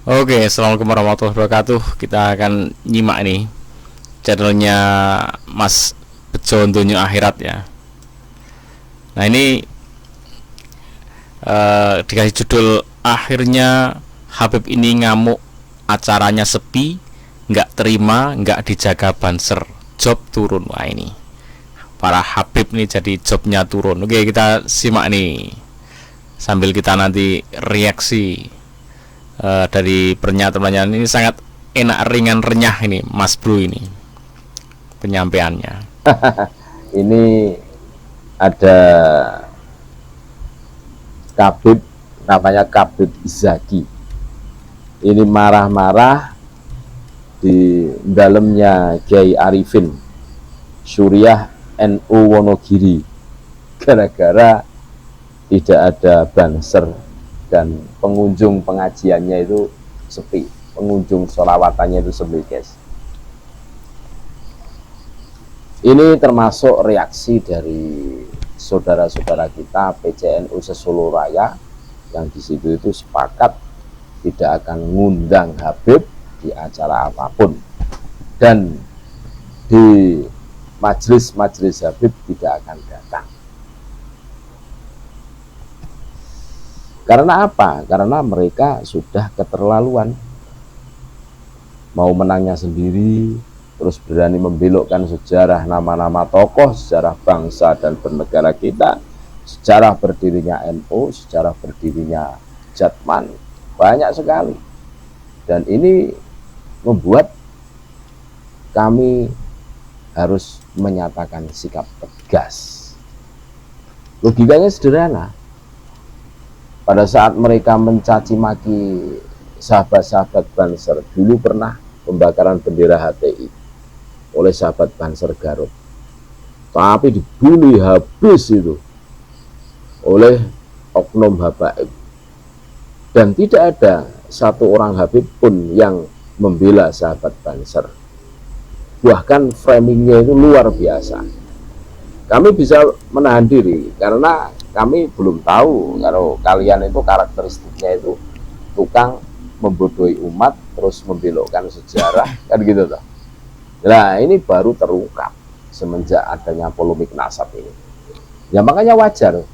Oke, assalamualaikum warahmatullahi wabarakatuh. Kita akan nyimak nih channelnya Mas Bejo Donya Akhirat ya. Nah ini dikasih judul akhirnya Habib ini ngamuk, acaranya sepi, nggak terima, nggak dijaga banser, job turun. Wah ini para Habib nih jadi jobnya turun. Oke, kita simak nih sambil kita nanti reaksi dari pernyataan ini. Sangat enak, ringan, renyah ini Mas Bro ini penyampaiannya. Ini ada Kabib, namanya Kabib Zaki. Ini marah-marah di dalamnya Kiai Arifin Suriah NU Wonogiri gara-gara tidak ada banser dan pengunjung pengajiannya itu sepi, pengunjung sholawatannya itu sepi, guys. Ini termasuk reaksi dari saudara-saudara kita PCNU Sesolo Raya yang di situ itu sepakat tidak akan ngundang Habib di acara apapun, dan di majelis Habib tidak akan datang. Karena apa? Karena mereka sudah keterlaluan, mau menangnya sendiri, terus berani membelokkan sejarah nama-nama tokoh, sejarah bangsa dan bernegara kita, sejarah berdirinya NU, sejarah berdirinya Jatman, banyak sekali. Dan ini membuat kami harus menyatakan sikap tegas. Logikanya sederhana. Pada saat mereka mencaci maki sahabat-sahabat Banser, dulu pernah pembakaran bendera HTI oleh sahabat Banser Garut, tapi dibully habis itu oleh oknum habaib, dan tidak ada satu orang Habib pun yang membela sahabat Banser. Bahkan framingnya itu luar biasa. Kami bisa menahan diri karena kami belum tahu kalau kalian itu karakteristiknya itu tukang membodohi umat terus membelokkan sejarah, kan gitu toh. Nah ini baru terungkap semenjak adanya polemik nasab ini. Ya makanya wajar,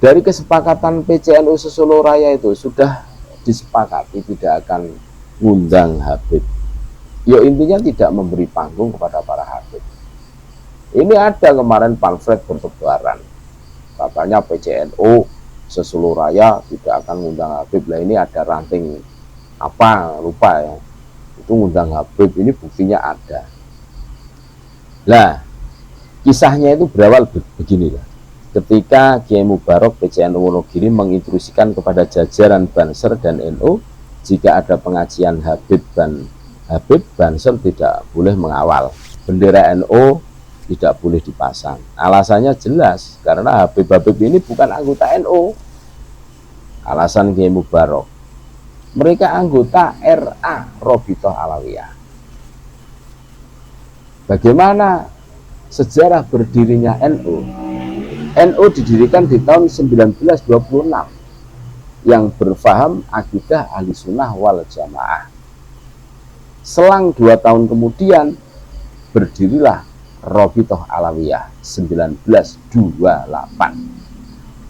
dari kesepakatan PCNU Sesolo Raya itu sudah disepakati tidak akan ngundang Habib. Ya intinya tidak memberi panggung kepada para Habib. Ini ada kemarin pamflet bertebaran, katanya PCNU Sesolo Raya tidak akan ngundang Habib. Lah ini ada ranting apa lupa ya, itu ngundang Habib, ini buktinya ada. Lah kisahnya itu berawal begini lah. Ketika Kiai Mubarok PCNU Wonogiri menginstruksikan kepada jajaran Banser dan NU, jika ada pengajian Habib Banser tidak boleh mengawal, bendera NU tidak boleh dipasang. Alasannya jelas, karena Habib ini bukan anggota NU. Alasan Kiai Mubarok, mereka anggota RA, Robitoh Alawiyah. Bagaimana sejarah berdirinya NU? NU didirikan di tahun 1926 yang berfaham akidah Ahlussunnah wal Jamaah. Selang 2 tahun kemudian berdirilah Robitoh Alawiyah 1928.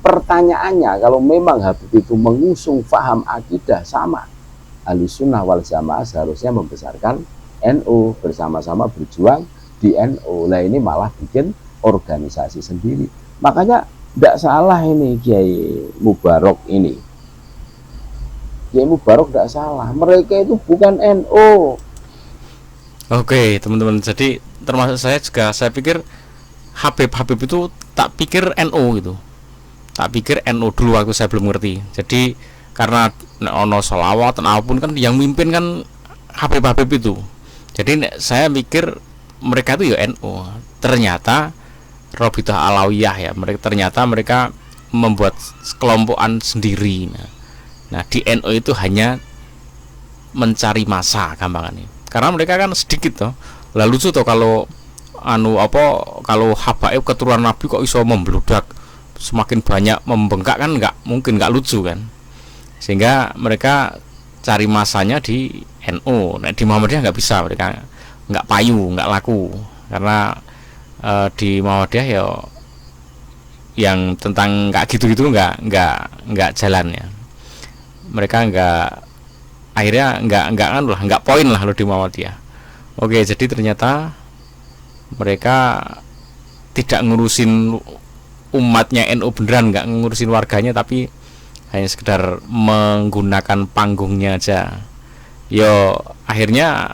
Pertanyaannya, kalau memang Habib itu mengusung faham akidah sama Ahlussunnah wal Jamaah, seharusnya membesarkan NU, bersama-sama berjuang di NU. Nah ini malah bikin organisasi sendiri. Makanya tidak salah ini Kiai Mubarok ini. Kiai Mubarok tidak salah, mereka itu bukan NU. Oke teman-teman, jadi termasuk saya juga, saya pikir Habib itu tak pikir NU gitu, tak pikir NU dulu waktu saya belum ngerti. Jadi karena ono solawat apapun kan yang mimpin kan Habib itu, jadi saya mikir mereka itu ya NU. Ternyata Robitoh Alawiyah ya, ternyata mereka membuat kelompokan sendiri. Nah di NU itu hanya mencari masa gampangannya, karena mereka kan sedikit toh. Lalu lucu toh kalau kalau habaib keturunan Nabi kok iso membludak semakin banyak membengkak, kan nggak mungkin, nggak lucu kan. Sehingga mereka cari masanya di NU. Nah, di Muhammadiyah nggak bisa, mereka nggak payu, nggak laku, karena di Muhammadiyah ya yang tentang nggak gitu-gitu nggak jalan ya. Mereka akhirnya nggak kan lah, nggak poin lah lo di Muhammadiyah. Oke, jadi ternyata mereka tidak ngurusin umatnya NU beneran, nggak ngurusin warganya, tapi hanya sekedar menggunakan panggungnya aja. Yo akhirnya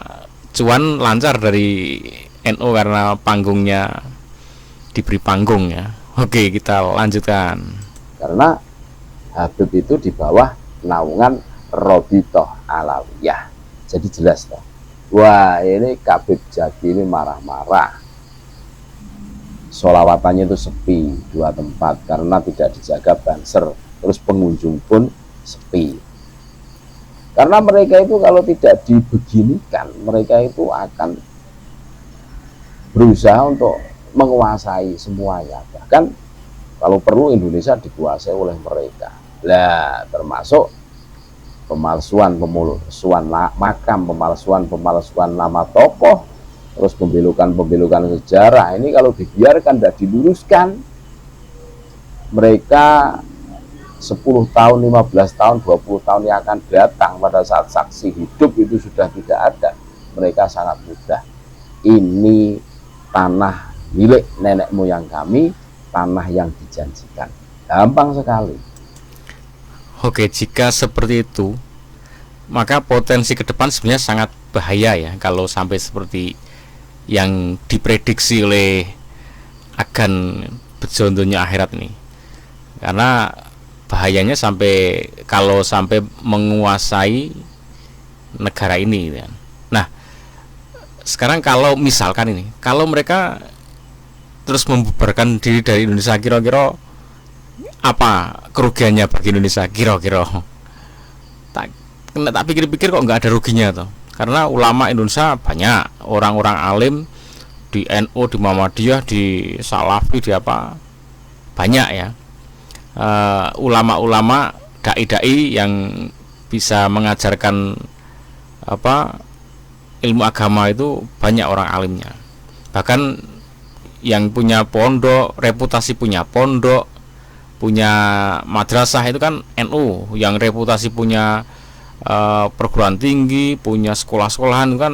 cuan lancar dari NU karena panggungnya diberi panggung ya. Oke, kita lanjutkan. Karena Habib itu di bawah naungan Robitoh Alawiyah. Jadi jelas toh. Wah, ini Habib Jaki ini marah-marah. Sholawatannya itu sepi 2 tempat karena tidak dijaga banser. Terus pengunjung pun sepi. Karena mereka itu kalau tidak dibeginikan, mereka itu akan berusaha untuk menguasai semuanya. Bahkan kalau perlu Indonesia dikuasai oleh mereka. Lah, termasuk pemalsuan makam, pemalsuan nama tokoh, terus pembelokan sejarah. Ini kalau dibiarkan dan diluruskan, mereka 10 tahun, 15 tahun, 20 tahun yang akan datang pada saat saksi hidup itu sudah tidak ada. Mereka sangat mudah. Ini tanah milik nenek moyang kami, tanah yang dijanjikan. Gampang sekali. Oke, jika seperti itu, maka potensi ke depan sebenarnya sangat bahaya ya kalau sampai seperti yang diprediksi oleh agan bejondonya akhirat ini. Karena bahayanya kalau sampai menguasai negara ini ya. Nah, sekarang kalau misalkan ini, kalau mereka terus membubarkan diri dari Indonesia, kira-kira apa kerugiannya bagi Indonesia kira-kira? Tak pikir-pikir kok nggak ada ruginya tuh, karena ulama Indonesia banyak, orang-orang alim di NU, di Muhammadiyah, di Salafi, di apa banyak ya. Ulama-ulama dai-dai yang bisa mengajarkan ilmu agama itu banyak orang alimnya. Bahkan yang punya pondok, reputasi punya pondok, punya madrasah itu kan NU, yang reputasi punya perguruan tinggi, punya sekolah-sekolahan itu kan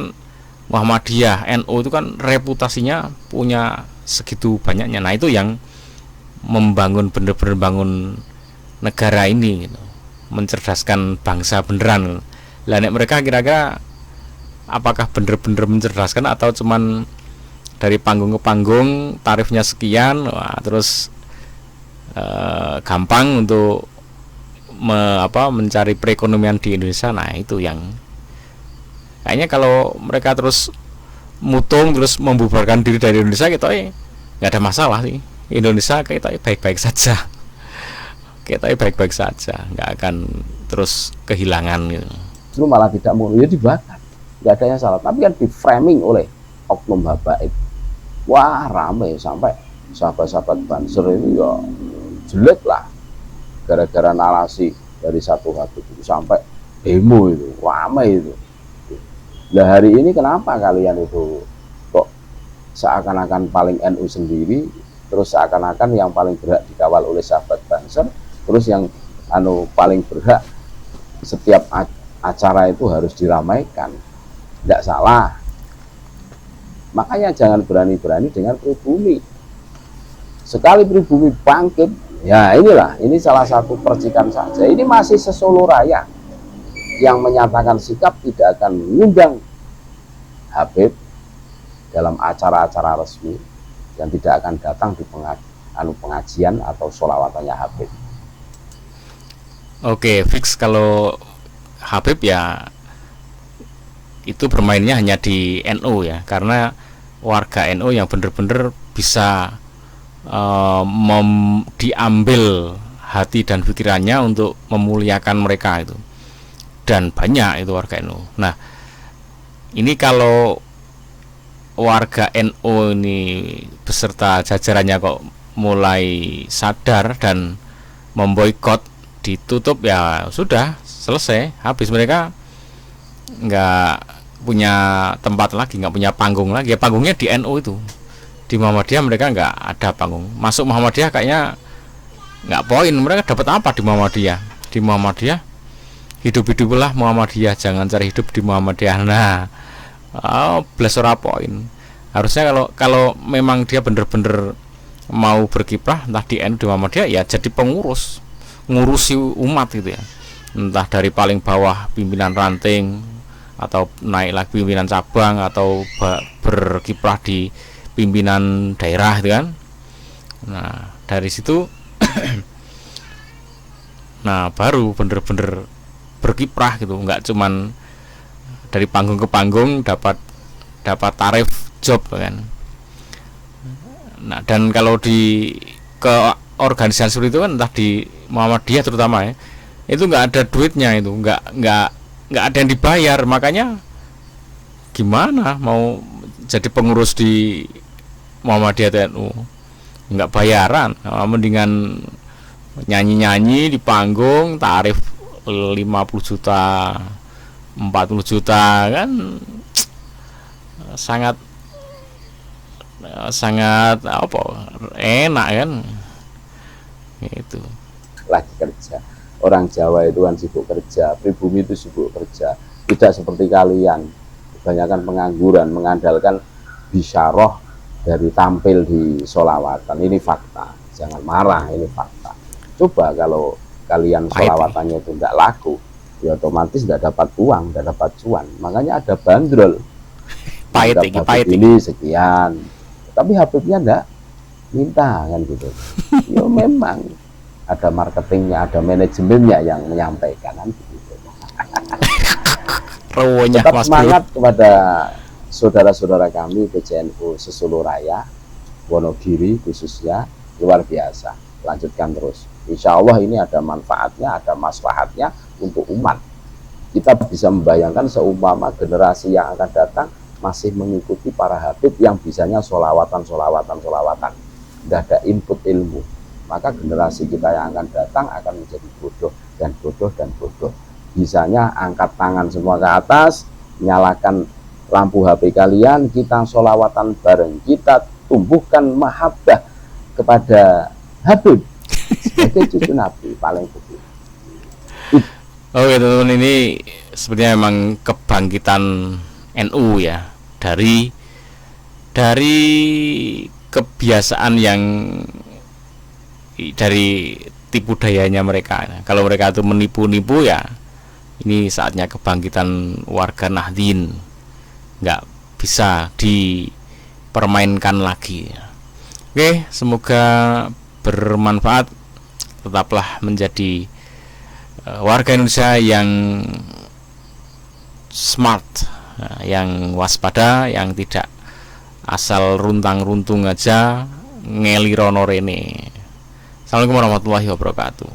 Muhammadiyah. NU itu kan reputasinya punya segitu banyaknya. Nah, itu yang membangun, bener-bener bangun negara ini gitu. Mencerdaskan bangsa beneran. Lah nek mereka kira-kira apakah bener-bener mencerdaskan atau cuman dari panggung ke panggung, tarifnya sekian, terus gampang untuk mencari perekonomian di Indonesia. Nah, itu yang kayaknya kalau mereka terus mutung, terus membubarkan diri dari Indonesia, kita nggak ada masalah sih. Indonesia kita baik-baik saja, nggak akan terus kehilangan gitu. Justru malah tidak mau, ya dibakar, nggak ada yang salah. Tapi kan di framing oleh oknum habaib. Wah, ramai sampai sahabat-sahabat Banser ini ya jelek lah, gara-gara narasi dari satu Habib itu sampai demo itu, ramai itu. Nah, hari ini kenapa kalian itu kok seakan-akan paling NU sendiri, terus seakan-akan yang paling berhak dikawal oleh sahabat Banser, terus yang paling berhak setiap acara itu harus diramaikan? Tidak salah. Makanya jangan berani-berani dengan pribumi. Sekali pribumi bangkit, ya ini salah satu percikan saja. Ini masih sesolo raya yang menyatakan sikap tidak akan mengundang Habib dalam acara-acara resmi, yang tidak akan datang di pengajian atau sholawatannya Habib. Oke, fix kalau Habib ya itu bermainnya hanya di NU ya, karena warga NU yang benar-benar bisa diambil hati dan pikirannya untuk memuliakan mereka itu, dan banyak itu warga NU. Nah, ini kalau warga NU ini beserta jajarannya kok mulai sadar dan memboikot, ditutup, ya sudah selesai, habis. Mereka nggak punya tempat lagi, nggak punya panggung lagi. Ya panggungnya di NU itu. Di Muhammadiyah mereka nggak ada panggung. Masuk Muhammadiyah kayaknya nggak poin. Mereka dapat apa di Muhammadiyah? Di Muhammadiyah hidup-hiduplah Muhammadiyah, jangan cari hidup di Muhammadiyah. Nah, belas ora poin. Harusnya kalau memang dia bener-bener mau berkiprah entah di NU di Muhammadiyah, ya jadi pengurus, ngurusi umat gitu ya. Entah dari paling bawah pimpinan ranting, atau naik lagi pimpinan cabang, atau berkiprah di pimpinan daerah gitu kan. Nah dari situ nah baru bener-bener berkiprah gitu, nggak cuman dari panggung ke panggung dapat tarif job kan. Nah dan kalau di ke organisasi seperti itu kan, entah di Muhammadiyah terutama ya, itu nggak ada duitnya, itu nggak ada yang dibayar. Makanya gimana mau jadi pengurus di Muhammadiyah TNU, nggak bayaran, mendingan nyanyi-nyanyi di panggung tarif 50 juta 40 juta kan, sangat apa, enak kan itu. Lagi kerja, orang Jawa itu kan sibuk kerja, pribumi itu sibuk kerja, tidak seperti kalian kebanyakan pengangguran, mengandalkan bisyarah dari tampil di sholawatan. Ini fakta, jangan marah, ini fakta. Coba kalau kalian sholawatannya itu tidak laku, ya otomatis tidak dapat uang, tidak dapat cuan. Makanya ada bandrol, pahit ini sekian, tapi Habibnya enggak minta kan gitu. Ya memang ada marketingnya, ada manajemennya yang menyampaikan kan gitu. Tetap semangat kepada saudara-saudara kami PCNU Sesolo Raya, Wonogiri khususnya, luar biasa. Lanjutkan terus. Insya Allah ini ada manfaatnya, ada maslahatnya untuk umat. Kita bisa membayangkan seumpama generasi yang akan datang masih mengikuti para habib yang bisanya sholawatan. Tidak ada input ilmu. Maka generasi kita yang akan datang akan menjadi bodoh dan bodoh dan bodoh. Bisanya angkat tangan semua ke atas, nyalakan lampu HP kalian, kita sholawatan bareng, kita tumbuhkan mahabbah kepada Habib sebagai cucu Nabi paling betul. Oke teman-teman, ini sepertinya memang kebangkitan NU ya, dari kebiasaan yang dari tipu dayanya mereka. Kalau mereka itu menipu-nipu, ya ini saatnya kebangkitan warga Nahdien, nggak bisa dipermainkan lagi. Oke, semoga bermanfaat. Tetaplah menjadi warga Indonesia yang smart, yang waspada, yang tidak asal runtang-runtung aja ngelirono rene. Assalamualaikum warahmatullahi wabarakatuh.